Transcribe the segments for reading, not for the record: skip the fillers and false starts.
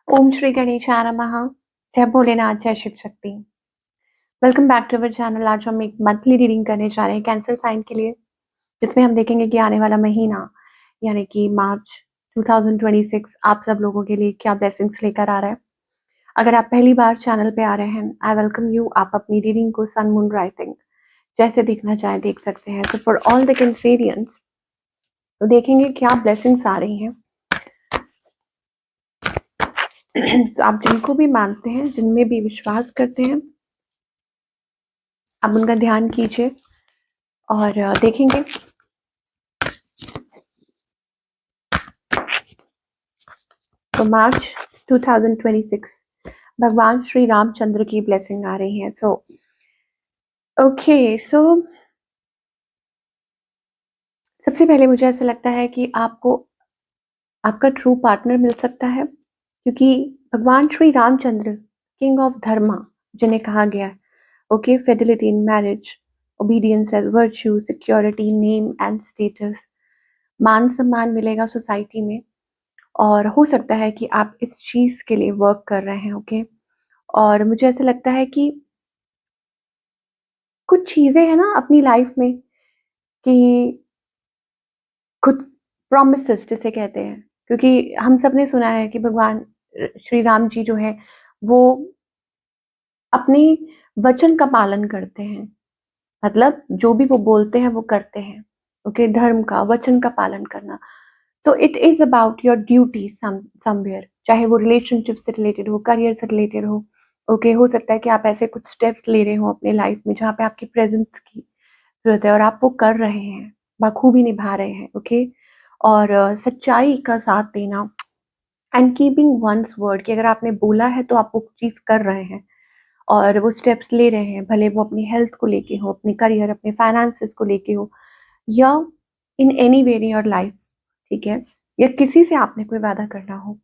ओम श्री गणेशाय नमः। जय भोलेनाथ, जय Shiv Shakti. Welcome back to our channel. आज हम एक मंथली रीडिंग करने जा रहे हैं कैंसर साइन के लिए, जिसमें हम देखेंगे कि आने वाला महीना यानी कि मार्च 2026 आप सब लोगों के लिए क्या ब्लेसिंग्स लेकर आ रहा है। अगर आप पहली बार चैनल पे आ रहे हैं, आई वेलकम यू। आप अपनी रीडिंग को सन मून राइटिंग जैसे देखना चाहें देख सकते हैं। तो फॉर ऑल द कैंसेरियंस तो देखेंगे क्या ब्लेसिंग्स आ रही हैं। तो आप जिनको भी मानते हैं, जिनमें भी विश्वास करते हैं, आप उनका ध्यान कीजिए और देखेंगे। तो मार्च 2026 भगवान श्री रामचंद्र की ब्लेसिंग आ रही है। सो सो सबसे पहले मुझे ऐसा लगता है कि आपको आपका ट्रू पार्टनर मिल सकता है, क्योंकि भगवान श्री रामचंद्र किंग ऑफ धर्मा जिन्हें कहा गया है, okay, fidelity in marriage, obedience as virtue, security, name and status, मान सम्मान मिलेगा सोसाइटी में। और हो सकता है कि आप इस चीज के लिए वर्क कर रहे हैं, ओके। और मुझे ऐसा लगता है कि कुछ चीजें हैं ना अपनी लाइफ में कि खुद प्रॉमिसेस जिसे कहते हैं, क्योंकि हम सब ने सुना है कि भगवान श्री राम जी जो है वो अपने वचन का पालन करते हैं। मतलब जो भी वो बोलते हैं वो करते हैं, ओके। धर्म का, वचन का पालन करना। तो it is about your duty somewhere, चाहे वो रिलेशनशिप से रिलेटेड हो, करियर से रिलेटेड हो, ओके। हो सकता है कि आप ऐसे कुछ स्टेप्स ले रहे हो अपने लाइफ में जहाँ पे आपकी प्रेजेंस की जरूरत है और आप वो कर रहे हैं, बखूबी निभा रहे हैं, ओके। और सच्चाई का साथ देना एंड कीपिंग वंस वर्ड, कि अगर आपने बोला है तो आप वो चीज कर रहे हैं और वो स्टेप्स ले रहे हैं, भले वो अपनी हेल्थ को लेके हो, अपने करियर, अपने फाइनेंसेस को लेके हो, या in any way in your life, ठीक है, या किसी से आपने कोई वादा करना हो।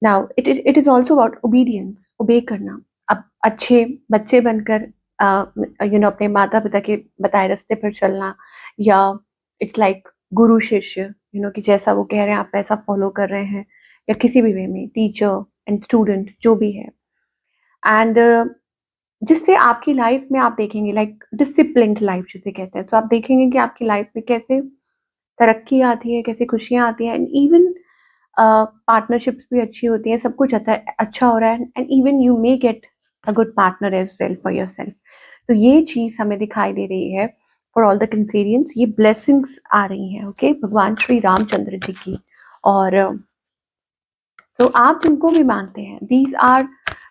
Now it is also about obedience, obey करना। अब अच्छे बच्चे बनकर अपने माता पिता के बताए रास्ते पर चलना, या इट्स लाइक गुरु शिष्य, कि जैसा वो कह रहे हैं आप वैसा फॉलो कर रहे हैं, या किसी भी वे में टीचर एंड स्टूडेंट जो भी है। एंड जिससे आपकी लाइफ में आप देखेंगे लाइक डिसिप्लिन्ड लाइफ जिसे कहते हैं, तो आप देखेंगे कि आपकी लाइफ में कैसे तरक्की आती है, कैसे खुशियां आती हैं, एंड इवन पार्टनरशिप्स भी अच्छी होती हैं, सब कुछ अच्छा हो रहा है, and even you may get a good partner as well for yourself. तो ये चीज हमें दिखाई दे रही है फॉर ऑल द कैंसेरियंस। ये ब्लेसिंग्स आ रही हैं, ओके, भगवान श्री रामचंद्र जी की। और तो आप जिनको भी मानते हैं, दीज आर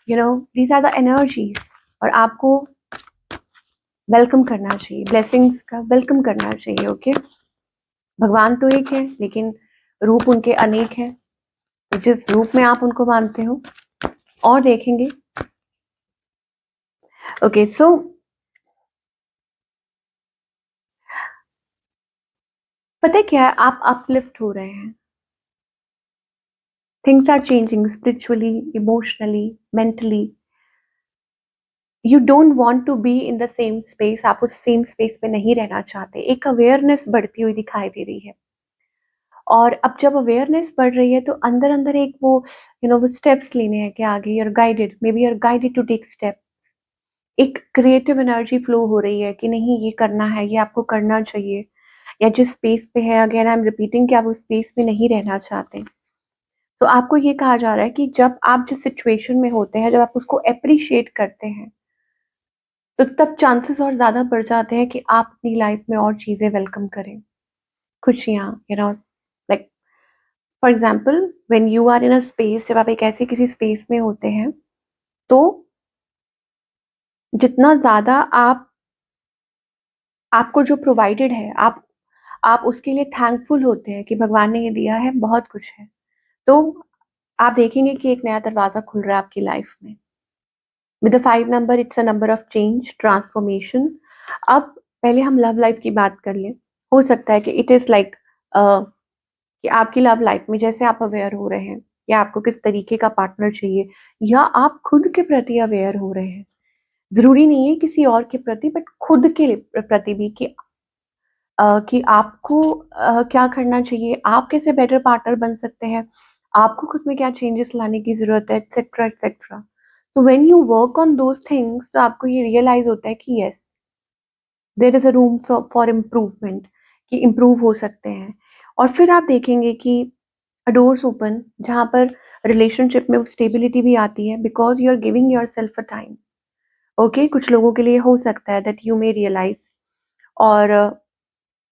द एनर्जीज, और आपको वेलकम करना चाहिए, ब्लेसिंग्स का वेलकम करना चाहिए, ओके। भगवान तो एक है लेकिन रूप उनके अनेक हैं, तो जिस रूप में आप उनको मानते हो। और देखेंगे, ओके। सो पता है क्या है, आप अपलिफ्ट हो रहे हैं, things are changing spiritually, emotionally, mentally. You don't want to be in the same space, आप उस सेम स्पेस में नहीं रहना चाहते। एक अवेयरनेस बढ़ती हुई दिखाई दे रही है, और अब जब अवेयरनेस बढ़ रही है तो अंदर अंदर एक वो वो स्टेप्स लेने हैं कि आगे you're guided, maybe you're guided to take steps. एक क्रिएटिव एनर्जी फ्लो हो रही है कि नहीं, ये करना है, ये आपको करना चाहिए। या जिस स्पेस पे है, अगेन आई एम रिपीटिंग, कि आप उस स्पेस में नहीं रहना चाहते, तो आपको ये कहा जा रहा है कि जब आप जिस सिचुएशन में होते हैं, जब आप उसको अप्रिशिएट करते हैं, तो तब चांसेस और ज्यादा बढ़ जाते हैं कि आप अपनी लाइफ में और चीजें वेलकम करें, खुशियां, like for example when you are in a space, जब आप एक ऐसे किसी स्पेस में होते हैं, तो जितना ज्यादा आपको जो प्रोवाइडेड है, आप उसके लिए थैंकफुल होते हैं कि भगवान ने ये दिया है, बहुत कुछ है, तो आप देखेंगे कि एक नया दरवाजा खुल रहा है आपकी लाइफ में। With the 5 number, it's a number of change, transformation. अब पहले हम लव लाइफ की बात कर लें। हो सकता है कि इट इज लाइक कि आपकी लव लाइफ में जैसे आप अवेयर हो रहे हैं, या आपको किस तरीके का पार्टनर चाहिए, या आप खुद के प्रति अवेयर हो रहे हैं। जरूरी नहीं है किसी और के प्रति, बट खुद के प्रति भी, कि आपको क्या करना चाहिए, आप कैसे बेटर पार्टनर बन सकते हैं, आपको खुद में क्या चेंजेस लाने की ज़रूरत है, एटसेट्रा, एटसेट्रा। तो when you work on those things तो आपको ये रियलाइज़ होता है कि yes, there is a room for improvement, कि इम्प्रूव हो सकते हैं। और फिर आप देखेंगे कि अ डोर्स ओपन जहाँ पर रिलेशनशिप में वो स्टेबिलिटी भी आती है, because you are giving yourself a time. Okay, कुछ लोगों के लिए हो सकता है दैट यू मे रियलाइज़। और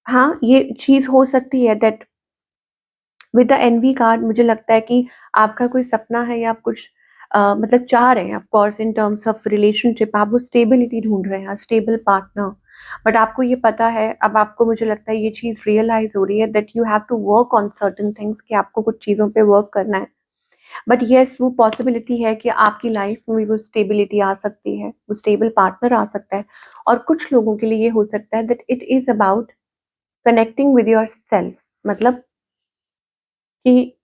हाँ, ये चीज़ हो सकती है that with the envy card मुझे लगता है कि आपका कोई सपना है या आप कुछ मतलब चाह रहे हैं, of course in terms of relationship आप वो स्टेबिलिटी ढूँढ रहे हैं, स्टेबल पार्टनर। बट आपको ये पता है, अब आपको मुझे लगता है ये चीज़ रियलाइज़ हो रही है that you have to work on certain things, कि आपको कुछ चीज़ों पे वर्क करना है। बट येस, वो पॉसिबिलिटी है कि आपकी लाइफ में भी वो स्टेबिलिटी आ सकती है, वो स्टेबल पार्टनर आ सकता है। और कुछ लोगों के लिए ये हो सकता है that it is about connecting with yourself, मतलब कि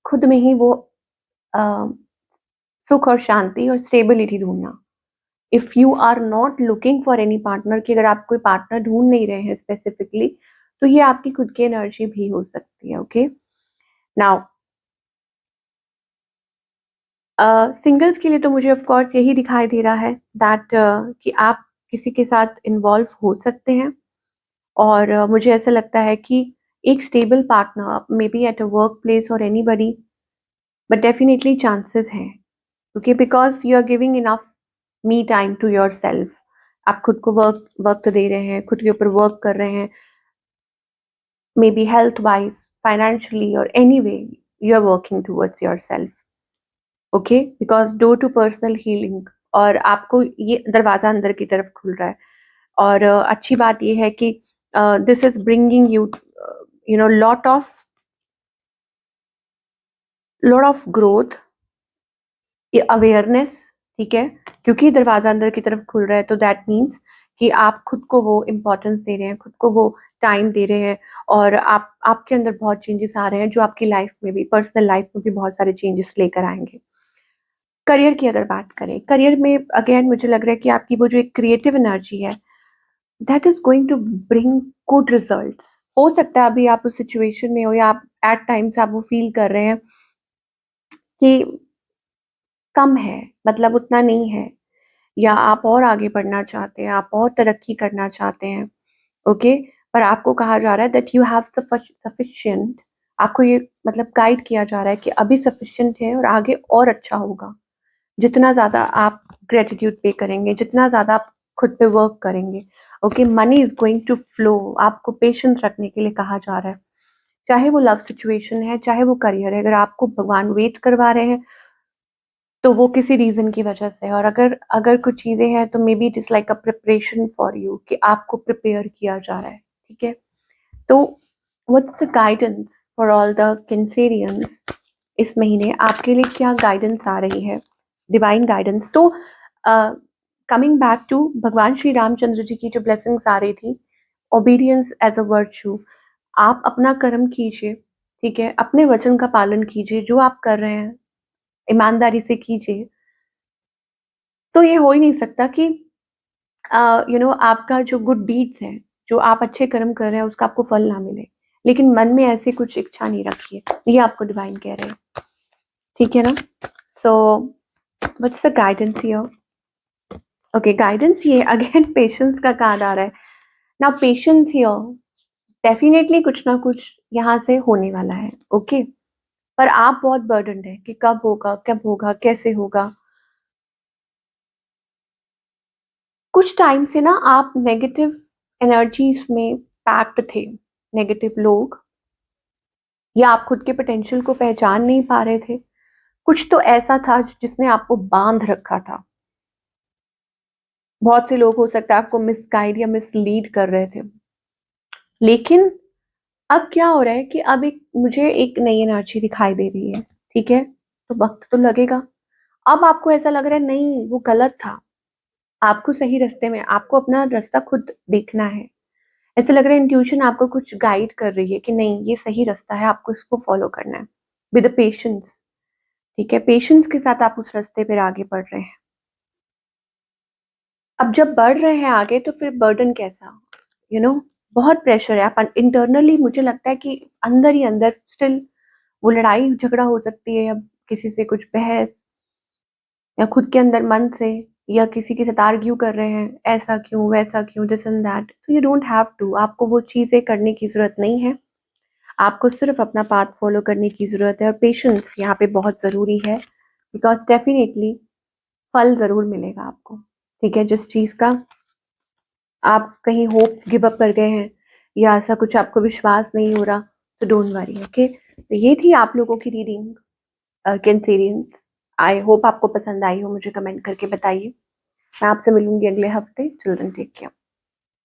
खुद में ही वो अ, सुख और शांति और स्टेबिलिटी ढूँढना। If you are not looking for any partner, कि अगर आप कोई पार्टनर ढूँढ नहीं रहे हैं स्पेसिफिकली, तो ये आपकी खुद की एनर्जी भी हो सकती है। ओके, नाउ सिंगल्स के लिए तो मुझे ऑफ कोर्स यही दिखाई दे रहा है दैट कि आप किसी के साथ इन्वॉल्व हो सकते हैं। और मुझे ऐसा लगता है कि एक stable partner may be at a workplace और एनीबडी, बट डेफिनेटली चांसेस हैं, क्योंकि because you are giving enough me time to yourself. आप खुद को वक्त दे रहे हैं, खुद के ऊपर वर्क कर रहे हैं, maybe health wise, financially, और anyway you are working towards yourself. Okay, because door to personal healing, और आपको ये दरवाजा अंदर की तरफ खुल रहा है। और अच्छी बात ये है कि this is bringing you you know lot of growth, ये अवेयरनेस। ठीक है, क्योंकि दरवाजा अंदर की तरफ खुल रहा है तो दैट मीन्स कि आप खुद को वो इम्पोर्टेंस दे रहे हैं, खुद को वो टाइम दे रहे हैं। और आप आपके अंदर बहुत चेंजेस आ रहे हैं जो आपकी लाइफ में भी, पर्सनल लाइफ में भी बहुत सारे चेंजेस लेकर आएंगे। करियर की अगर बात करें, करियर में अगेन मुझे लग रहा है कि आपकी वो जो एक क्रिएटिव एनर्जी है, that is going to bring good results. हो सकता है अभी आप उस सिचुएशन में हो, या आप एट टाइम्स आप वो फील कर रहे हैं कि कम है, मतलब उतना नहीं है, या आप और आगे बढ़ना चाहते हैं, आप और तरक्की करना चाहते हैं। ओके, पर आपको कहा जा रहा है दैट यू हैव सफिशिएंट, आपको ये मतलब गाइड किया जा रहा है कि अभी सफिशिएंट है और आगे और अच्छा होगा। जितना ज़्यादा आप ग्रेटिट्यूड पे करेंगे, जितना ज़्यादा आप खुद पे वर्क करेंगे, okay, money is going to flow. आपको पेशेंस रखने के लिए कहा जा रहा है, चाहे वो लव सिचुएशन है, चाहे वो करियर है। अगर आपको भगवान वेट करवा रहे हैं तो वो किसी रीजन की वजह से है, और अगर अगर कुछ चीजें हैं तो may be it is like a preparation for you, कि आपको प्रिपेयर किया जा रहा है। ठीक है, तो what's the guidance for all the Cancerians, इस महीने आपके लिए क्या गाइडेंस आ रही है, डिवाइन गाइडेंस। तो कमिंग बैक टू भगवान श्री रामचंद्र जी की जो ब्लेसिंग्स आ रही थी, ओबीडियंस एज अ वर्च्यू, आप अपना कर्म कीजिए। ठीक है, अपने वचन का पालन कीजिए, जो आप कर रहे हैं ईमानदारी से कीजिए। तो ये हो ही नहीं सकता कि आपका जो गुड डीड्स है, जो आप अच्छे कर्म कर रहे हैं उसका आपको फल ना मिले, लेकिन मन में ऐसी कुछ इच्छा नहीं रखिए। ये आपको डिवाइन कह रहे हैं, ठीक है ना। So what's the guidance here. Okay, guidance ये अगेन पेशेंस का कार्ड आ रहा है। नाउ पेशेंस हियर, डेफिनेटली कुछ ना कुछ यहाँ से होने वाला है। ओके, पर आप बहुत बर्डनड है कि कब होगा, कैसे होगा। कुछ टाइम से ना आप नेगेटिव एनर्जीज में पैक्ड थे, नेगेटिव लोग, या आप खुद के पोटेंशियल को पहचान नहीं पा रहे थे। कुछ तो ऐसा था जिसने आपको बांध रखा था। बहुत से लोग हो सकता है आपको मिसगाइड या मिसलीड कर रहे थे, लेकिन अब क्या हो रहा है कि अब एक मुझे एक नई एनर्जी दिखाई दे रही है। ठीक है, तो वक्त तो लगेगा। अब आपको ऐसा लग रहा है नहीं वो गलत था, आपको सही रास्ते में, आपको अपना रास्ता खुद देखना है। ऐसे लग रहा है इंट्यूशन आपको कुछ गाइड कर रही है कि नहीं ये सही रास्ता है, आपको इसको फॉलो करना है विद पेशेंस। ठीक है, पेशेंस के साथ आप उस रास्ते पर आगे बढ़ रहे हैं। अब जब बढ़ रहे हैं आगे तो फिर बर्डन कैसा, बहुत प्रेशर है। आप इंटरनली मुझे लगता है कि अंदर ही अंदर स्टिल वो लड़ाई झगड़ा हो सकती है, या किसी से कुछ बहस, या खुद के अंदर मन से, या किसी के साथ आर्ग्यू कर रहे हैं, ऐसा क्यों, वैसा क्यों, दिस एंड दैट। तो यू डोंट हैव टू, आपको वो चीज़ें करने की ज़रूरत नहीं है। आपको सिर्फ अपना पाथ फॉलो करने की ज़रूरत है, और पेशेंस यहाँ पे बहुत ज़रूरी है, बिकॉज़ डेफिनिटली फल ज़रूर मिलेगा आपको, ठीक है? जिस चीज़ का आप कहीं होप गिव अप कर गए हैं, या ऐसा कुछ आपको विश्वास नहीं हो रहा, तो डोंट वरी, ओके? तो ये थी आप लोगों की रीडिंग, कैंसेरियंस। आई होप आपको पसंद आई हो, मुझे कमेंट करके बताइए। मैं आपसे मिलूंगी अगले हफ्ते। Children take care.